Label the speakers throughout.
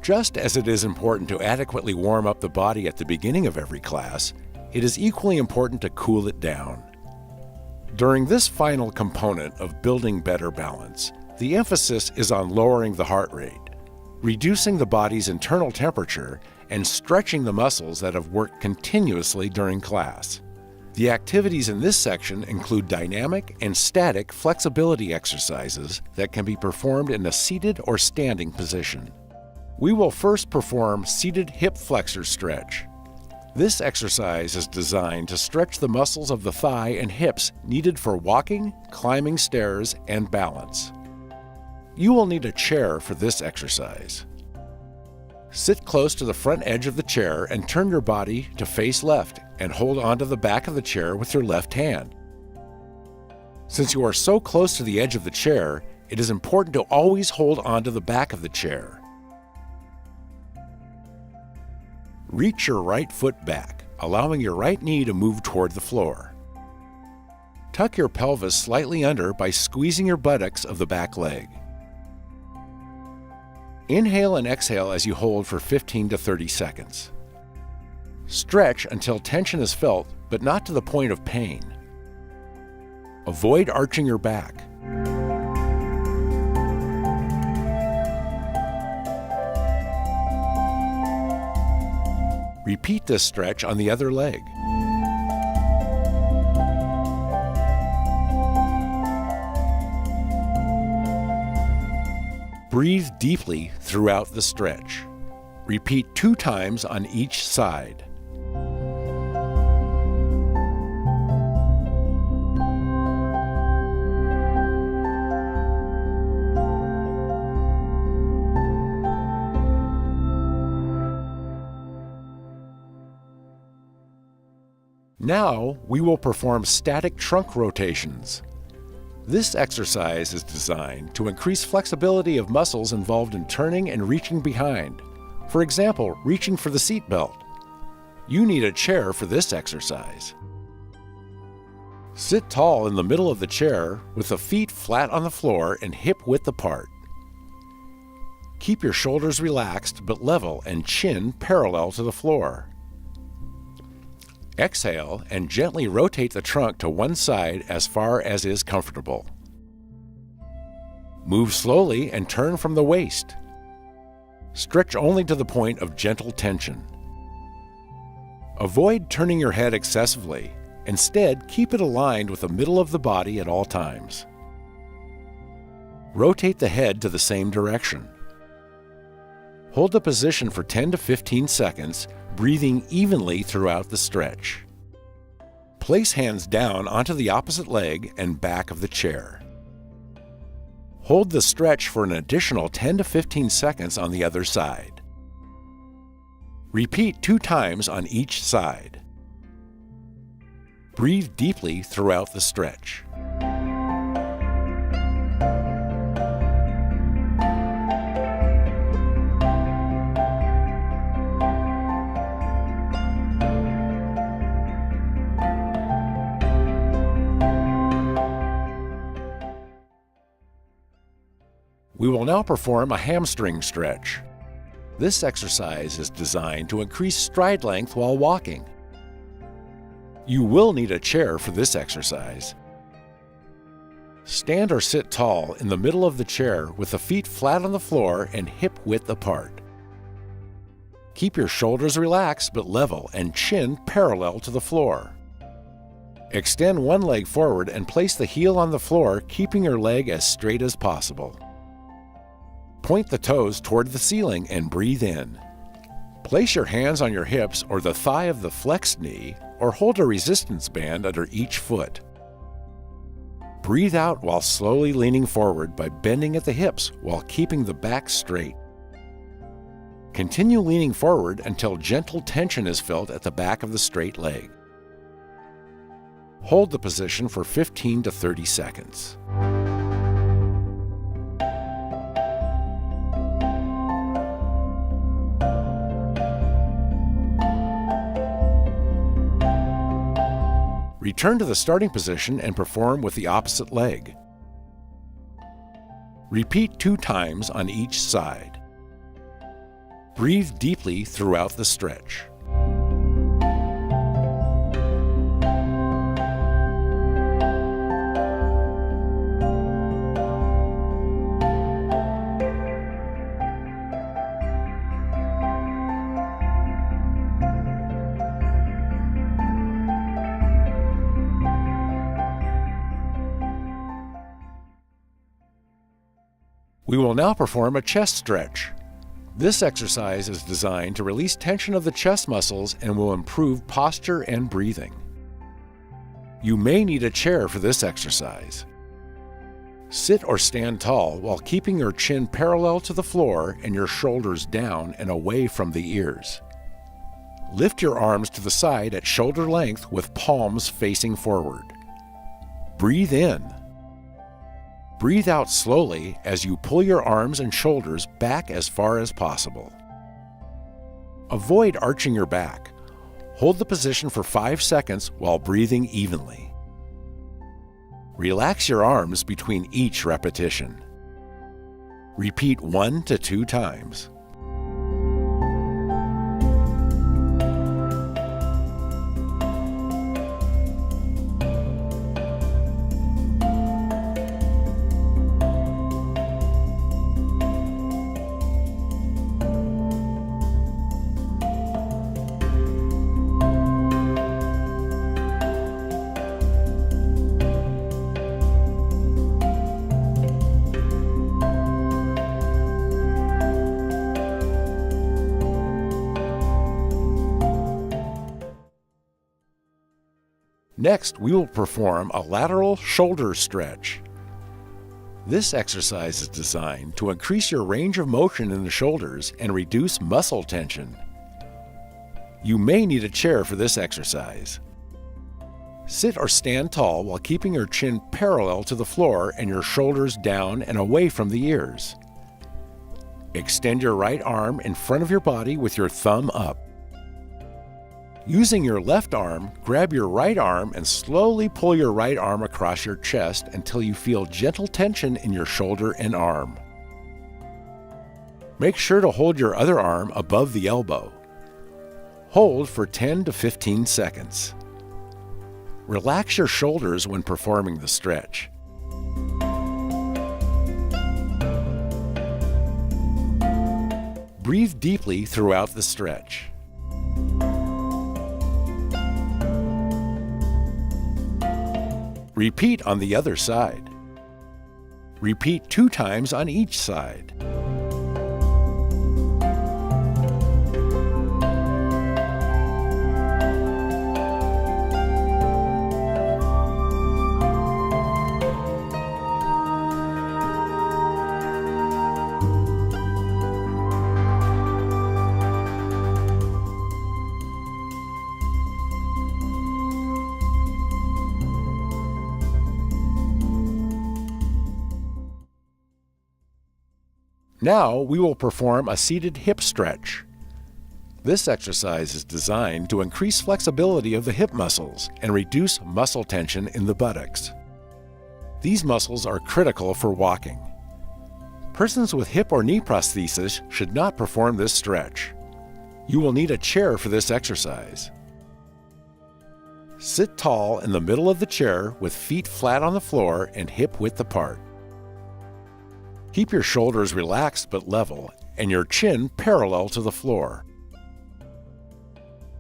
Speaker 1: Just as it is important to adequately warm up the body at the beginning of every class, it is equally important to cool it down. During this final component of building better balance, the emphasis is on lowering the heart rate, reducing the body's internal temperature, and stretching the muscles that have worked continuously during class. The activities in this section include dynamic and static flexibility exercises that can be performed in a seated or standing position. We will first perform seated hip flexor stretch. This exercise is designed to stretch the muscles of the thigh and hips needed for walking, climbing stairs, and balance. You will need a chair for this exercise. Sit close to the front edge of the chair and turn your body to face left and hold onto the back of the chair with your left hand. Since you are so close to the edge of the chair, it is important to always hold onto the back of the chair. Reach your right foot back, allowing your right knee to move toward the floor. Tuck your pelvis slightly under by squeezing your buttocks of the back leg. Inhale and exhale as you hold for 15 to 30 seconds. Stretch until tension is felt, but not to the point of pain. Avoid arching your back. Repeat this stretch on the other leg. Breathe deeply throughout the stretch. Repeat 2 times on each side. Now, we will perform static trunk rotations. This exercise is designed to increase flexibility of muscles involved in turning and reaching behind. For example, reaching for the seat belt. You need a chair for this exercise. Sit tall in the middle of the chair with the feet flat on the floor and hip width apart. Keep your shoulders relaxed but level and chin parallel to the floor. Exhale and gently rotate the trunk to one side as far as is comfortable. Move slowly and turn from the waist. Stretch only to the point of gentle tension. Avoid turning your head excessively. Instead, keep it aligned with the middle of the body at all times. Rotate the head to the same direction. Hold the position for 10 to 15 seconds, breathing evenly throughout the stretch. Place hands down onto the opposite leg and back of the chair. Hold the stretch for an additional 10 to 15 seconds on the other side. Repeat 2 times on each side. Breathe deeply throughout the stretch. We will now perform a hamstring stretch. This exercise is designed to increase stride length while walking. You will need a chair for this exercise. Stand or sit tall in the middle of the chair with the feet flat on the floor and hip width apart. Keep your shoulders relaxed but level and chin parallel to the floor. Extend one leg forward and place the heel on the floor, keeping your leg as straight as possible. Point the toes toward the ceiling and breathe in. Place your hands on your hips or the thigh of the flexed knee, or hold a resistance band under each foot. Breathe out while slowly leaning forward by bending at the hips while keeping the back straight. Continue leaning forward until gentle tension is felt at the back of the straight leg. Hold the position for 15 to 30 seconds. Return to the starting position and perform with the opposite leg. Repeat 2 times on each side. Breathe deeply throughout the stretch. We will now perform a chest stretch. This exercise is designed to release tension of the chest muscles and will improve posture and breathing. You may need a chair for this exercise. Sit or stand tall while keeping your chin parallel to the floor and your shoulders down and away from the ears. Lift your arms to the side at shoulder length with palms facing forward. Breathe in. Breathe out slowly as you pull your arms and shoulders back as far as possible. Avoid arching your back. Hold the position for 5 seconds while breathing evenly. Relax your arms between each repetition. Repeat 1 to 2 times. Next, we will perform a lateral shoulder stretch. This exercise is designed to increase your range of motion in the shoulders and reduce muscle tension. You may need a chair for this exercise. Sit or stand tall while keeping your chin parallel to the floor and your shoulders down and away from the ears. Extend your right arm in front of your body with your thumb up. Using your left arm, grab your right arm and slowly pull your right arm across your chest until you feel gentle tension in your shoulder and arm. Make sure to hold your other arm above the elbow. Hold for 10 to 15 seconds. Relax your shoulders when performing the stretch. Breathe deeply throughout the stretch. Repeat on the other side. Repeat 2 times on each side. Now we will perform a seated hip stretch. This exercise is designed to increase flexibility of the hip muscles and reduce muscle tension in the buttocks. These muscles are critical for walking. Persons with hip or knee prosthesis should not perform this stretch. You will need a chair for this exercise. Sit tall in the middle of the chair with feet flat on the floor and hip width apart. Keep your shoulders relaxed but level and your chin parallel to the floor.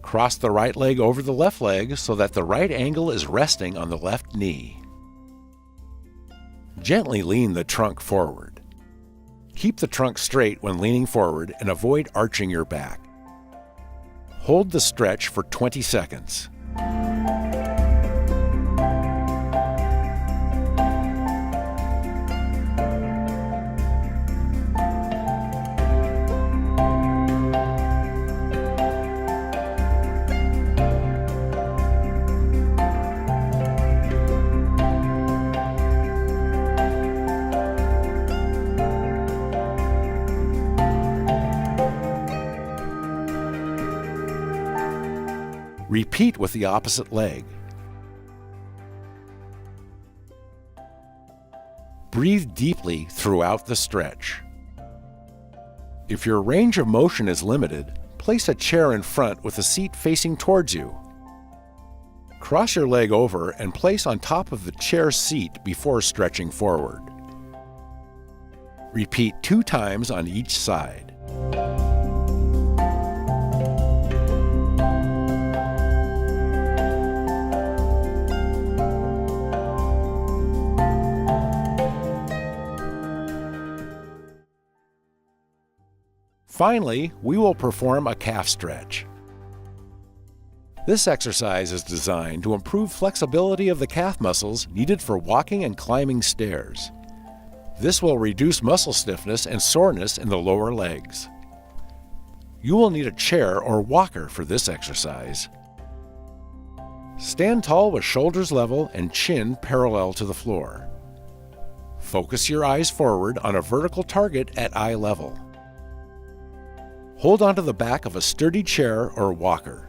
Speaker 1: Cross the right leg over the left leg so that the right ankle is resting on the left knee. Gently lean the trunk forward. Keep the trunk straight when leaning forward and avoid arching your back. Hold the stretch for 20 seconds. Repeat with the opposite leg. Breathe deeply throughout the stretch. If your range of motion is limited, place a chair in front with the seat facing towards you. Cross your leg over and place on top of the chair seat before stretching forward. Repeat 2 times on each side. Finally, we will perform a calf stretch. This exercise is designed to improve flexibility of the calf muscles needed for walking and climbing stairs. This will reduce muscle stiffness and soreness in the lower legs. You will need a chair or walker for this exercise. Stand tall with shoulders level and chin parallel to the floor. Focus your eyes forward on a vertical target at eye level. Hold onto the back of a sturdy chair or walker.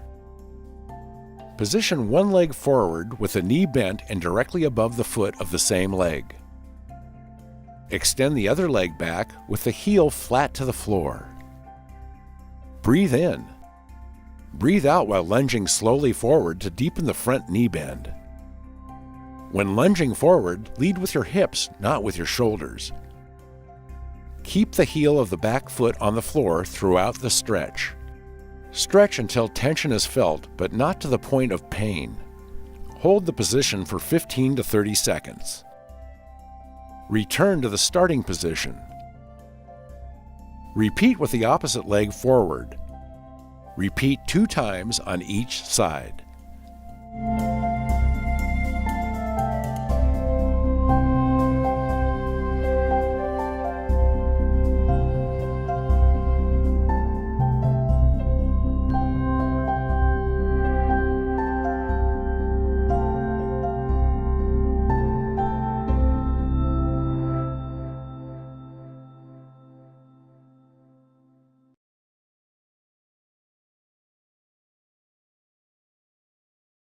Speaker 1: Position one leg forward with the knee bent and directly above the foot of the same leg. Extend the other leg back with the heel flat to the floor. Breathe in. Breathe out while lunging slowly forward to deepen the front knee bend. When lunging forward, lead with your hips, not with your shoulders. Keep the heel of the back foot on the floor throughout the stretch. Stretch until tension is felt, but not to the point of pain. Hold the position for 15 to 30 seconds. Return to the starting position. Repeat with the opposite leg forward. Repeat 2 times on each side.